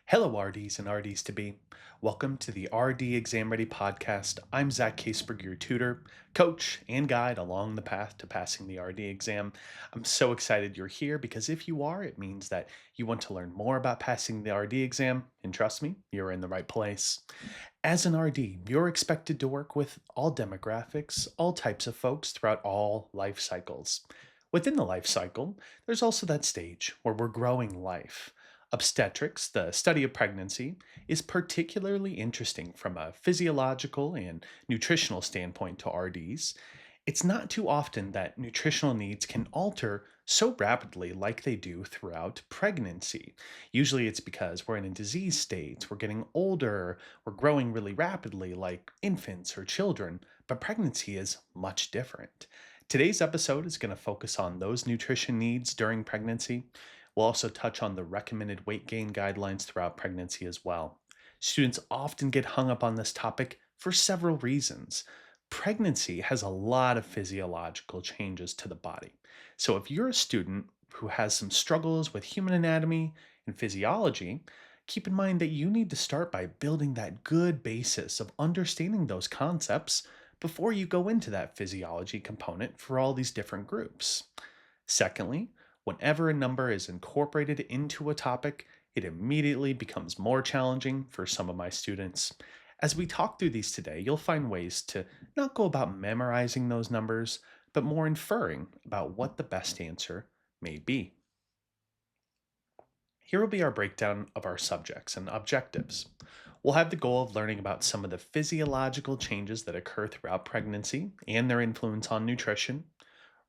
Hello, RDs and RDs to be. Welcome to the RD Exam Ready podcast. I'm Zach Caseberg, your tutor, coach, and guide along the path to passing the RD exam. I'm so excited you're here because if you are, it means that you want to learn more about passing the RD exam, and trust me, you're in the right place. As an RD, you're expected to work with all demographics, all types of folks throughout all life cycles. Within the life cycle, there's also that stage where we're growing life. Obstetrics, the study of pregnancy, is particularly interesting from a physiological and nutritional standpoint to RDs. It's not too often that nutritional needs can alter so rapidly like they do throughout pregnancy. Usually it's because we're in a disease state, we're getting older, we're growing really rapidly like infants or children, but pregnancy is much different. Today's episode is going to focus on those nutrition needs during pregnancy. We'll also touch on the recommended weight gain guidelines throughout pregnancy as well. Students often get hung up on this topic for several reasons. Pregnancy has a lot of physiological changes to the body. So if you're a student who has some struggles with human anatomy and physiology, keep in mind that you need to start by building that good basis of understanding those concepts before you go into that physiology component for all these different groups. Secondly, whenever a number is incorporated into a topic, it immediately becomes more challenging for some of my students. As we talk through these today, you'll find ways to not go about memorizing those numbers, but more inferring about what the best answer may be. Here will be our breakdown of our subjects and objectives. We'll have the goal of learning about some of the physiological changes that occur throughout pregnancy and their influence on nutrition,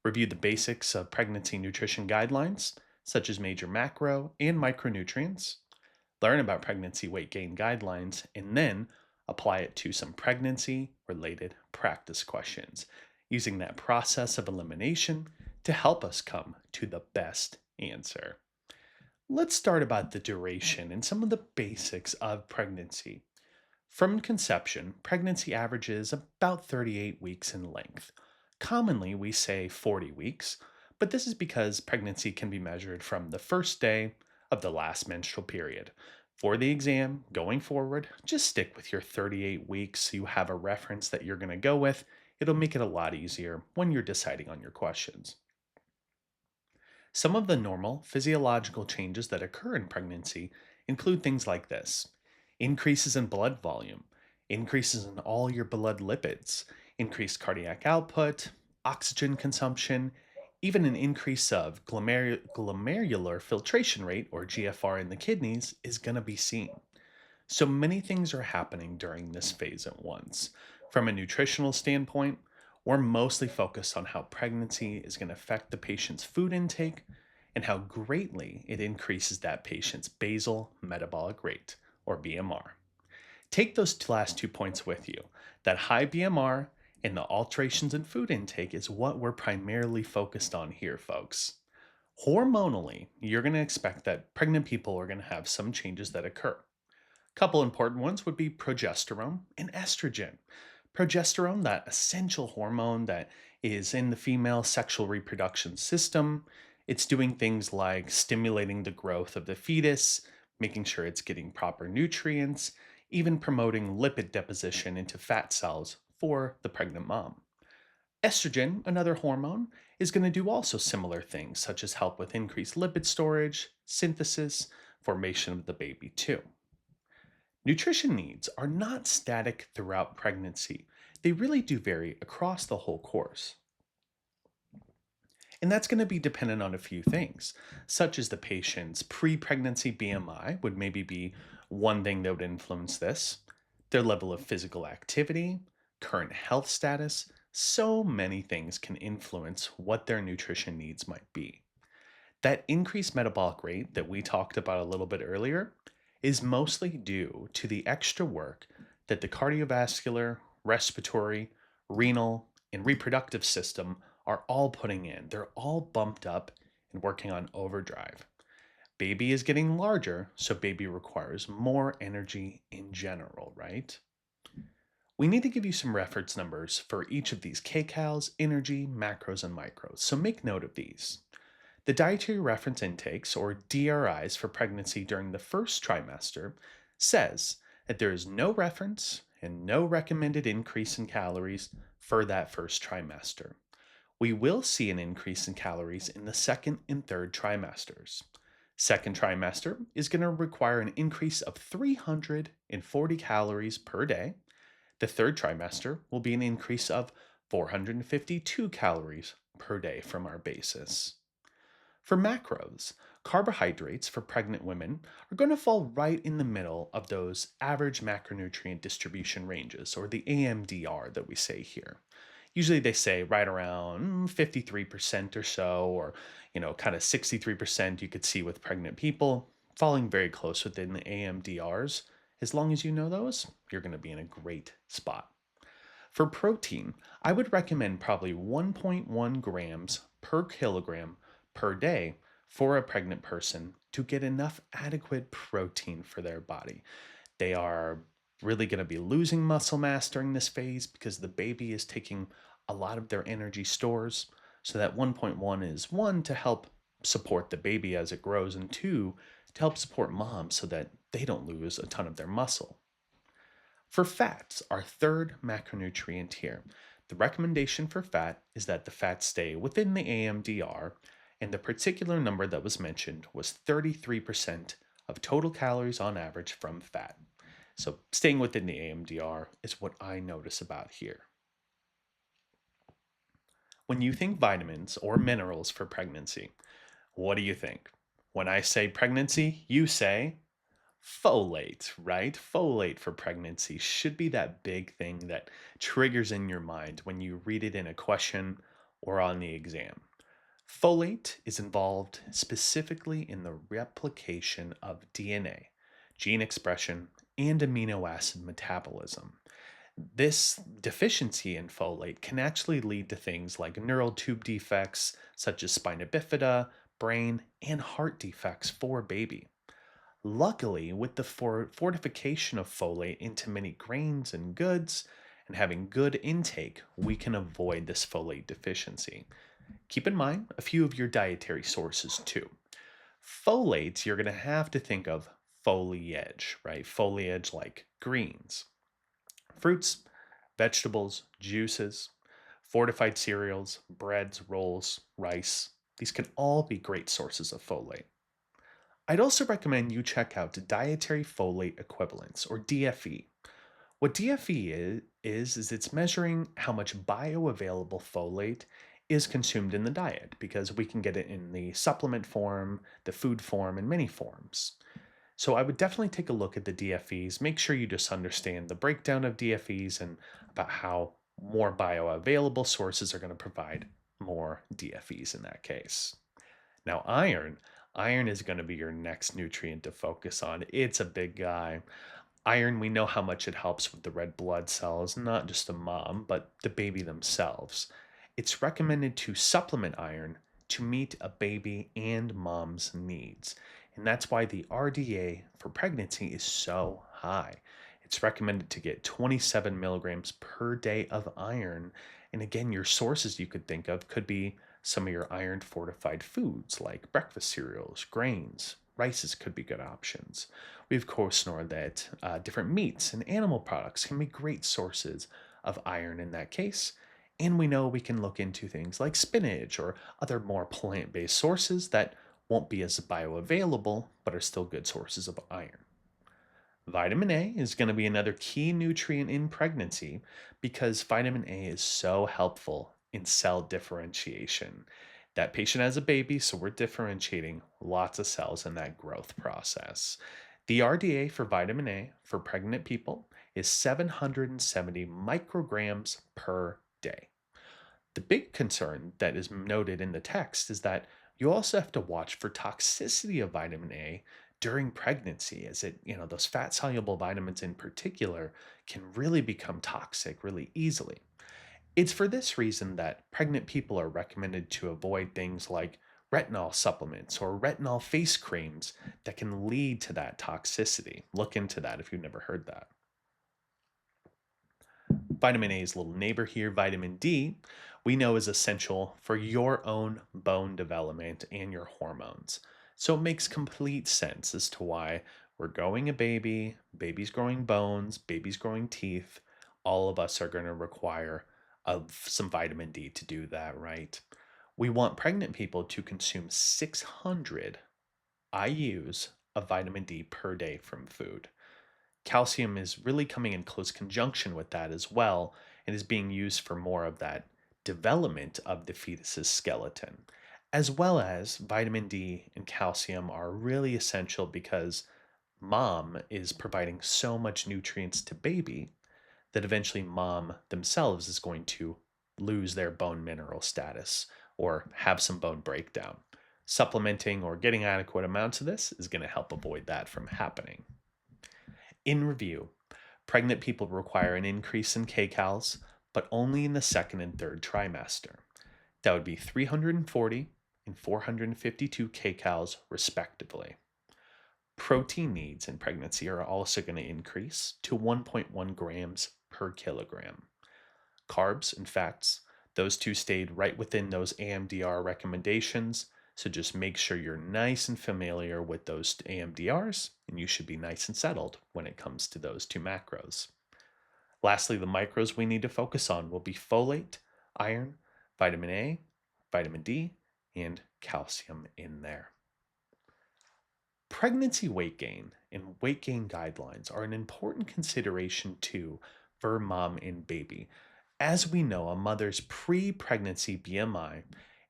review the basics of pregnancy nutrition guidelines, such as major macro and micronutrients, learn about pregnancy weight gain guidelines, and then apply it to some pregnancy related practice questions, using that process of elimination to help us come to the best answer. Let's start about the duration and some of the basics of pregnancy. From conception, pregnancy averages about 38 weeks in length. Commonly, we say 40 weeks, but this is because pregnancy can be measured from the first day of the last menstrual period. For the exam, going forward, just stick with your 38 weeks so you have a reference that you're going to go with. It'll make it a lot easier when you're deciding on your questions. Some of the normal physiological changes that occur in pregnancy include things like this: increases in blood volume, increases in all your blood lipids, increased cardiac output, oxygen consumption, even an increase of glomerular filtration rate, or GFR, in the kidneys is going to be seen. So many things are happening during this phase at once. From a nutritional standpoint, we're mostly focused on how pregnancy is going to affect the patient's food intake and how greatly it increases that patient's basal metabolic rate, or BMR. Take those last 2 points with you. That high BMR and the alterations in food intake is what we're primarily focused on here, folks. Hormonally, you're going to expect that pregnant people are going to have some changes that occur. Couple important ones would be progesterone and estrogen. Progesterone, that essential hormone that is in the female sexual reproduction system, it's doing things like stimulating the growth of the fetus, making sure it's getting proper nutrients, even promoting lipid deposition into fat cells for the pregnant mom. Estrogen, another hormone, is going to do also similar things, such as help with increased lipid storage, synthesis, formation of the baby, too. Nutrition needs are not static throughout pregnancy. They really do vary across the whole course. And that's going to be dependent on a few things, such as the patient's pre pregnancy BMI would maybe be one thing that would influence this, their level of physical activity, current health status. So many things can influence what their nutrition needs might be. That increased metabolic rate that we talked about a little bit earlier is mostly due to the extra work that the cardiovascular, respiratory, renal, and reproductive system are all putting in. They're all bumped up and working on overdrive. Baby is getting larger, so baby requires more energy in general, right? We need to give you some reference numbers for each of these kcals, energy, macros, and micros, so make note of these. The dietary reference intakes, or DRIs, for pregnancy during the first trimester says that there is no reference and no recommended increase in calories for that first trimester. We will see an increase in calories in the second and third trimesters. Second trimester is going to require an increase of 340 calories per day. The third trimester will be an increase of 452 calories per day from our basis. For macros, carbohydrates for pregnant women are going to fall right in the middle of those average macronutrient distribution ranges, or the AMDR that we say here. Usually they say right around 53% or so, or kind of 63% you could see with pregnant people, falling very close within the AMDRs. As long as you know those, you're going to be in a great spot. For protein, I would recommend probably 1.1 grams per kilogram per day for a pregnant person to get enough adequate protein for their body. They are really going to be losing muscle mass during this phase because the baby is taking a lot of their energy stores. So that 1.1 is one, to help support the baby as it grows, and two, to help support mom so that they don't lose a ton of their muscle. For fats, our third macronutrient here, the recommendation for fat is that the fats stay within the AMDR, and the particular number that was mentioned was 33% of total calories on average from fat. So staying within the AMDR is what I notice about here. When you think vitamins or minerals for pregnancy, what do you think? When I say pregnancy, you say folate, right? Folate for pregnancy should be that big thing that triggers in your mind when you read it in a question or on the exam. Folate is involved specifically in the replication of DNA, gene expression, and amino acid metabolism. This deficiency in folate can actually lead to things like neural tube defects, such as spina bifida, brain, and heart defects for baby. Luckily, with the fortification of folate into many grains and goods and having good intake, we can avoid this folate deficiency. Keep in mind a few of your dietary sources too. Folates, you're going to have to think of foliage, right? Foliage like greens, fruits, vegetables, juices, fortified cereals, breads, rolls, rice. These can all be great sources of folate. I'd also recommend you check out dietary folate equivalents, or DFE. What DFE is it's measuring how much bioavailable folate is consumed in the diet, because we can get it in the supplement form, the food form, and many forms. So I would definitely take a look at the DFEs. Make sure you just understand the breakdown of DFEs and about how more bioavailable sources are going to provide more DFEs in that case. Now, iron is going to be your next nutrient to focus on. It's a big guy. Iron, we know how much it helps with the red blood cells, not just the mom, but the baby themselves. It's recommended to supplement iron to meet a baby and mom's needs. And that's why the RDA for pregnancy is so high. It's recommended to get 27 milligrams per day of iron. And again, your sources you could think of could be some of your iron fortified foods like breakfast cereals, grains, rices could be good options. We of course know that different meats and animal products can be great sources of iron in that case. And we know we can look into things like spinach or other more plant based sources that won't be as bioavailable but are still good sources of iron. Vitamin A is going to be another key nutrient in pregnancy because vitamin A is so helpful in cell differentiation. That patient has a baby, so we're differentiating lots of cells in that growth process. The RDA for vitamin A for pregnant people is 770 micrograms per day. The big concern that is noted in the text is that you also have to watch for toxicity of vitamin A during pregnancy, as those fat soluble vitamins in particular can really become toxic really easily. It's for this reason that pregnant people are recommended to avoid things like retinol supplements or retinol face creams that can lead to that toxicity. Look into that if you've never heard that. Vitamin A's little neighbor here, vitamin D. we know is essential for your own bone development and your hormones. So it makes complete sense as to why we're growing a baby, baby's growing bones, baby's growing teeth. All of us are going to require some vitamin D to do that, right? We want pregnant people to consume 600 IUs of vitamin D per day from food. Calcium is really coming in close conjunction with that as well and is being used for more of that development of the fetus's skeleton. As well as vitamin D and calcium are really essential because mom is providing so much nutrients to baby that eventually mom themselves is going to lose their bone mineral status or have some bone breakdown. Supplementing or getting adequate amounts of this is going to help avoid that from happening. In review, pregnant people require an increase in kcals, but only in the second and third trimester. That would be 340 and 452 kcals, respectively. Protein needs in pregnancy are also going to increase to 1.1 grams per kilogram. Carbs and fats, those two stayed right within those AMDR recommendations. So just make sure you're nice and familiar with those AMDRs, and you should be nice and settled when it comes to those two macros. Lastly, the micros we need to focus on will be folate, iron, vitamin A, vitamin D, and calcium in there. Pregnancy weight gain and weight gain guidelines are an important consideration too for mom and baby. As we know, a mother's pre pregnancy BMI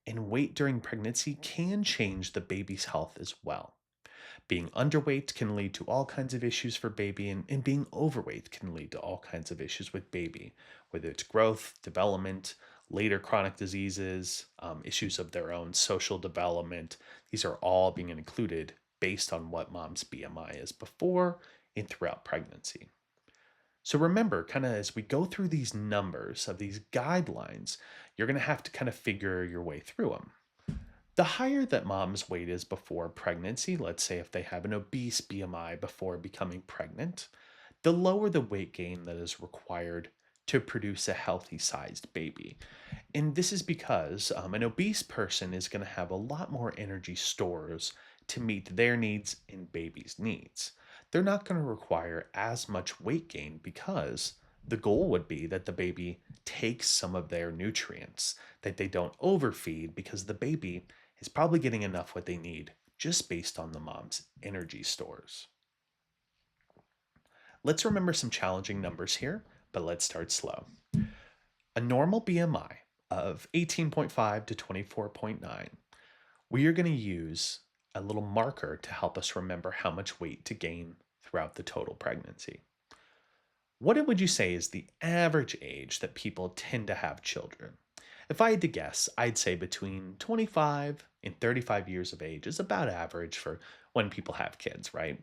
and weight during pregnancy can change the baby's health as well. Being underweight can lead to all kinds of issues for baby, and being overweight can lead to all kinds of issues with baby, whether it's growth, development, later chronic diseases, issues of their own social development. These are all being included based on what mom's BMI is before and throughout pregnancy. So remember, kind of as we go through these numbers of these guidelines, you're going to have to kind of figure your way through them. The higher that mom's weight is before pregnancy, let's say if they have an obese BMI before becoming pregnant, the lower the weight gain that is required to produce a healthy sized baby. And this is because an obese person is going to have a lot more energy stores to meet their needs and baby's needs. They're not going to require as much weight gain because the goal would be that the baby takes some of their nutrients, that they don't overfeed because the baby is probably getting enough what they need just based on the mom's energy stores. Let's remember some challenging numbers here, but let's start slow. A normal BMI of 18.5 to 24.9, we are going to use a little marker to help us remember how much weight to gain throughout the total pregnancy. What would you say is the average age that people tend to have children? If I had to guess, I'd say between 25 and 35 years of age is about average for when people have kids, right?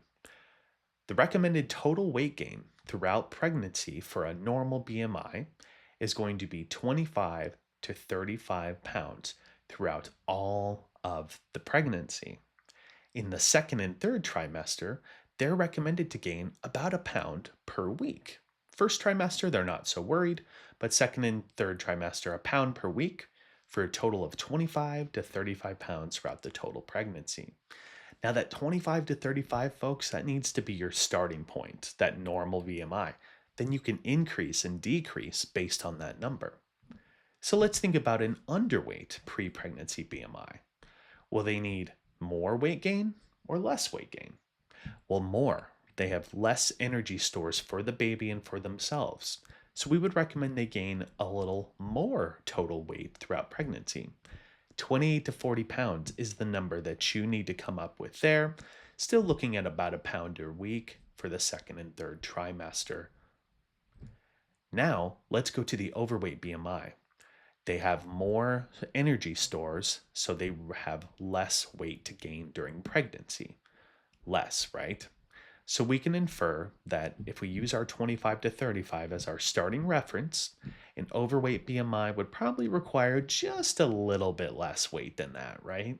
The recommended total weight gain throughout pregnancy for a normal BMI is going to be 25 to 35 pounds throughout all of the pregnancy. In the second and third trimester, they're recommended to gain about a pound per week. First trimester, they're not so worried, but second and third trimester, a pound per week for a total of 25 to 35 pounds throughout the total pregnancy. Now, that 25 to 35, folks, that needs to be your starting point, that normal BMI. Then you can increase and decrease based on that number. So let's think about an underweight pre pregnancy BMI. Will they need more weight gain or less weight gain? Well, more. They have less energy stores for the baby and for themselves. So we would recommend they gain a little more total weight throughout pregnancy. 28 to 40 pounds is the number that you need to come up with there. Still looking at about a pound a week for the second and third trimester. Now, let's go to the overweight BMI. They have more energy stores, so they have less weight to gain during pregnancy. Less, right? So we can infer that if we use our 25 to 35 as our starting reference, an overweight BMI would probably require just a little bit less weight than that, right?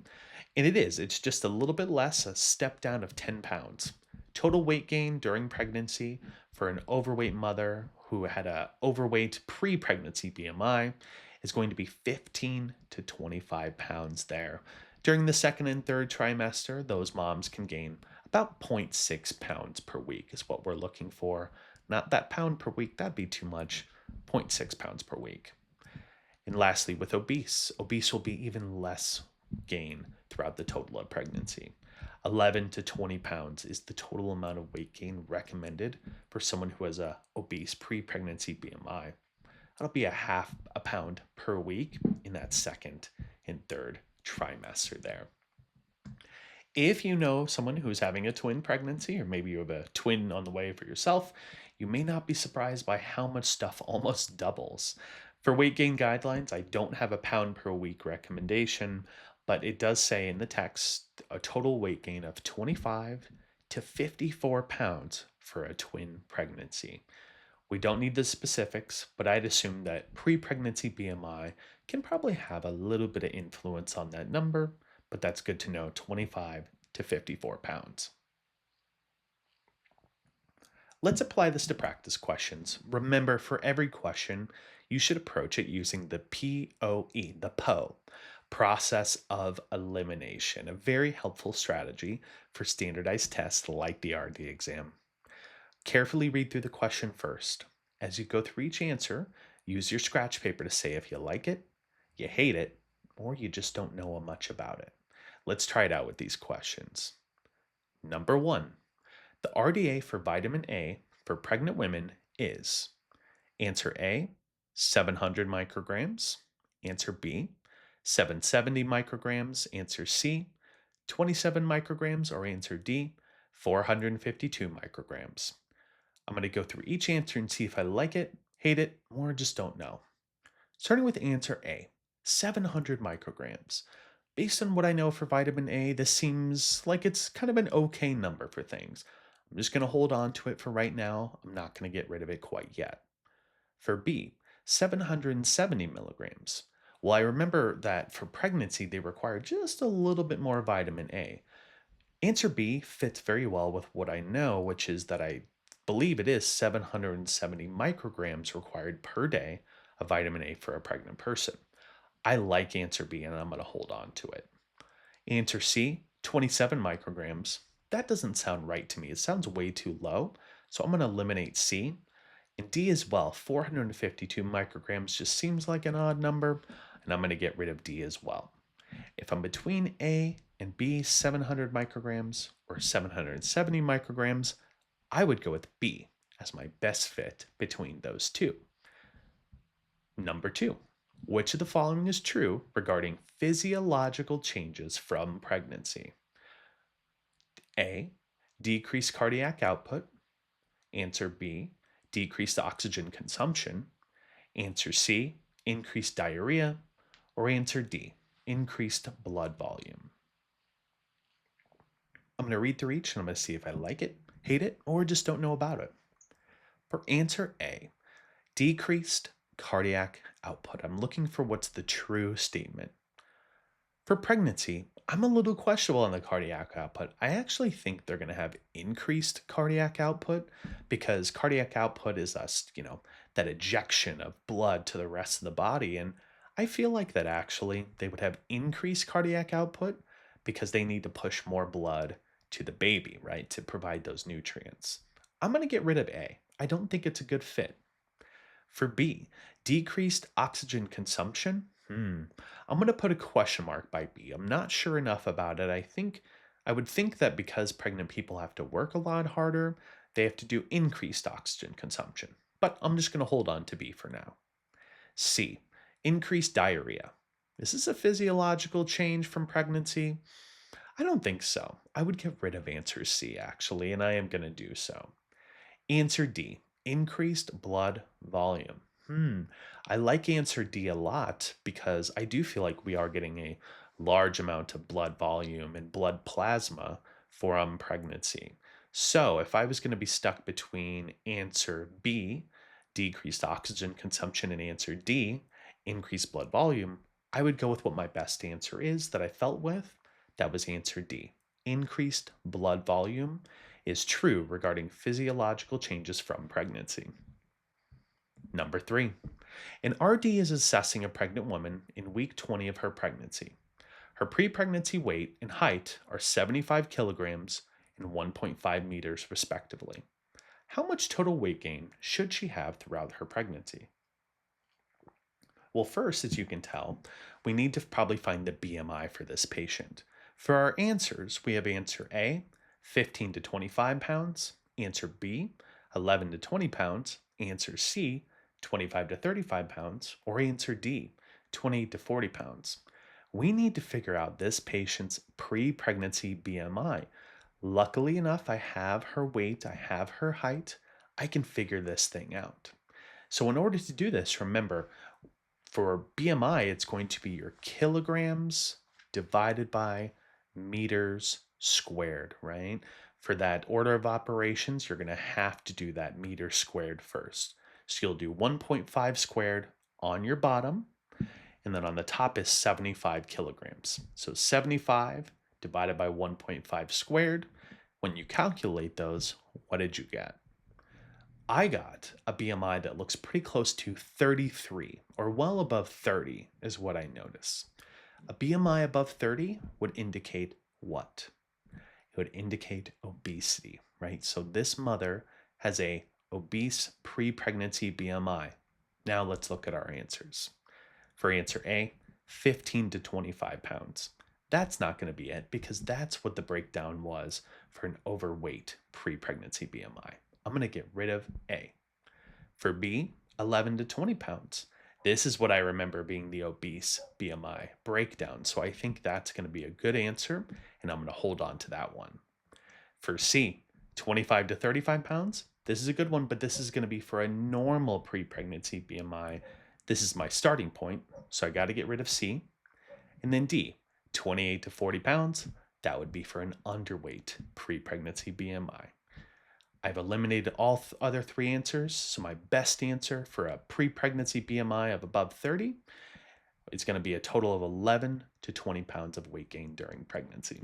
And it's just a little bit less, a step down of 10 pounds. Total weight gain during pregnancy for an overweight mother who had a overweight pre-pregnancy BMI is going to be 15 to 25 pounds there. During the second and third trimester, those moms can gain about zero point 0.6 pounds per week, is what we're looking for. Not that pound per week, that'd be too much. 0. 0.6 pounds per week. And lastly, with obese will be even less gain throughout the total of pregnancy. 11 to 20 pounds is the total amount of weight gain recommended for someone who has a obese pre-pregnancy BMI. That'll be a half a pound per week in that second and third trimester there. If you know someone who's having a twin pregnancy, or maybe you have a twin on the way for yourself, you may not be surprised by how much stuff almost doubles. For weight gain guidelines, I don't have a pound per week recommendation, but it does say in the text a total weight gain of 25 to 54 pounds for a twin pregnancy. We don't need the specifics, but I'd assume that pre pregnancy BMI can probably have a little bit of influence on that number, but that's good to know, 25 to 54 pounds. Let's apply this to practice questions. Remember, for every question, you should approach it using the POE, the PO, process of elimination, a very helpful strategy for standardized tests like the RD exam. Carefully read through the question first. As you go through each answer, use your scratch paper to say if you like it, you hate it, or you just don't know much about it. Let's try it out with these questions. Number 1. The RDA for vitamin A for pregnant women is answer A, 700 micrograms, answer B, 770 micrograms, answer C, 27 micrograms, or answer D, 452 micrograms. I'm going to go through each answer and see if I like it, hate it, or just don't know. Starting with answer A, 700 micrograms. Based on what I know for vitamin A, this seems like it's kind of an okay number for things. I'm just going to hold on to it for right now. I'm not going to get rid of it quite yet. For B, 770 milligrams. Well, I remember that for pregnancy, they require just a little bit more vitamin A. Answer B fits very well with what I know, which is that I believe it is 770 micrograms required per day of vitamin A for a pregnant person. I like answer B and I'm going to hold on to it. Answer C, 27 micrograms. That doesn't sound right to me. It sounds way too low. So I'm going to eliminate C. And D as well, 452 micrograms just seems like an odd number. And I'm going to get rid of D as well. If I'm between A and B, 700 micrograms or 770 micrograms, I would go with B as my best fit between those two. Number 2. Which of the following is true regarding physiological changes from pregnancy? A, decreased cardiac output. Answer B, decreased oxygen consumption. Answer C, increased diarrhea. Or answer D, increased blood volume. I'm going to read through each and I'm going to see if I like it, hate it, or just don't know about it. For answer A, decreased cardiac output, I'm looking for what's the true statement. For pregnancy, I'm a little questionable on the cardiac output. I actually think they're going to have increased cardiac output because cardiac output is us, that ejection of blood to the rest of the body. And I feel like that actually they would have increased cardiac output because they need to push more blood to the baby, right, to provide those nutrients. I'm going to get rid of A. I don't think it's a good fit. For B, decreased oxygen consumption. I'm going to put a question mark by B. I'm not sure enough about it. I would think that because pregnant people have to work a lot harder, they have to do increased oxygen consumption. But I'm just going to hold on to B for now. C, increased diarrhea. Is this a physiological change from pregnancy? I don't think so. I would get rid of answer C actually, and I am going to do so. Answer D, increased blood volume. I like answer D a lot because I do feel like we are getting a large amount of blood volume and blood plasma from pregnancy. So if I was going to be stuck between answer B, decreased oxygen consumption, and answer D, increased blood volume, I would go with what my best answer is that I felt with. That was answer D. Increased blood volume is true regarding physiological changes from pregnancy. Number 3. An RD is assessing a pregnant woman in week 20 of her pregnancy. Her pre pregnancy weight and height are 75 kilograms and 1.5 meters, respectively. How much total weight gain should she have throughout her pregnancy? Well, first, as you can tell, we need to probably find the BMI for this patient. For our answers, we have answer A, 15 to 25 pounds, answer B, 11 to 20 pounds, answer C, 25 to 35 pounds, or answer D, 20 to 40 pounds. We need to figure out this patient's pre pregnancy BMI. Luckily enough, I have her weight, I have her height. I can figure this thing out. So, in order to do this, remember for BMI, it's going to be your kilograms divided by meters squared, right? For that order of operations, you're going to have to do that meter squared first. So you'll do 1.5 squared on your bottom, and then on the top is 75 kilograms. So 75 divided by 1.5 squared. When you calculate those, what did you get? I got a BMI that looks pretty close to 33, or well above 30, is what I notice. A BMI above 30 would indicate what? It would indicate obesity, right? So this mother has a obese pre-pregnancy BMI. Now let's look at our answers. For answer A, 15 to 25 pounds. That's not going to be it because that's what the breakdown was for an overweight pre-pregnancy BMI. I'm going to get rid of A. For B, 11 to 20 pounds. This is what I remember being the obese BMI breakdown. So I think that's going to be a good answer, and I'm going to hold on to that one. For C, 25 to 35 pounds. This is a good one, but this is going to be for a normal pre pregnancy BMI. This is my starting point, so I got to get rid of C. And then D, 28 to 40 pounds. That would be for an underweight pre pregnancy BMI. I've eliminated all other three answers, so my best answer for a pre-pregnancy BMI of above 30 is going to be a total of 11 to 20 pounds of weight gain during pregnancy.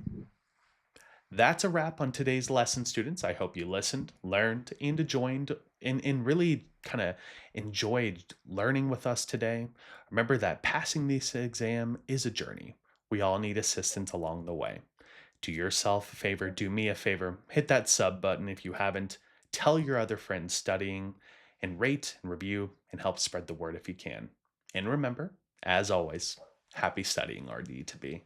That's a wrap on today's lesson, students. I hope you listened, learned, and enjoyed, and really kind of enjoyed learning with us today. Remember that passing this exam is a journey. We all need assistance along the way. Do yourself a favor, do me a favor, hit that sub button if you haven't, tell your other friends studying, and rate and review and help spread the word if you can. And remember, as always, happy studying, RD to be.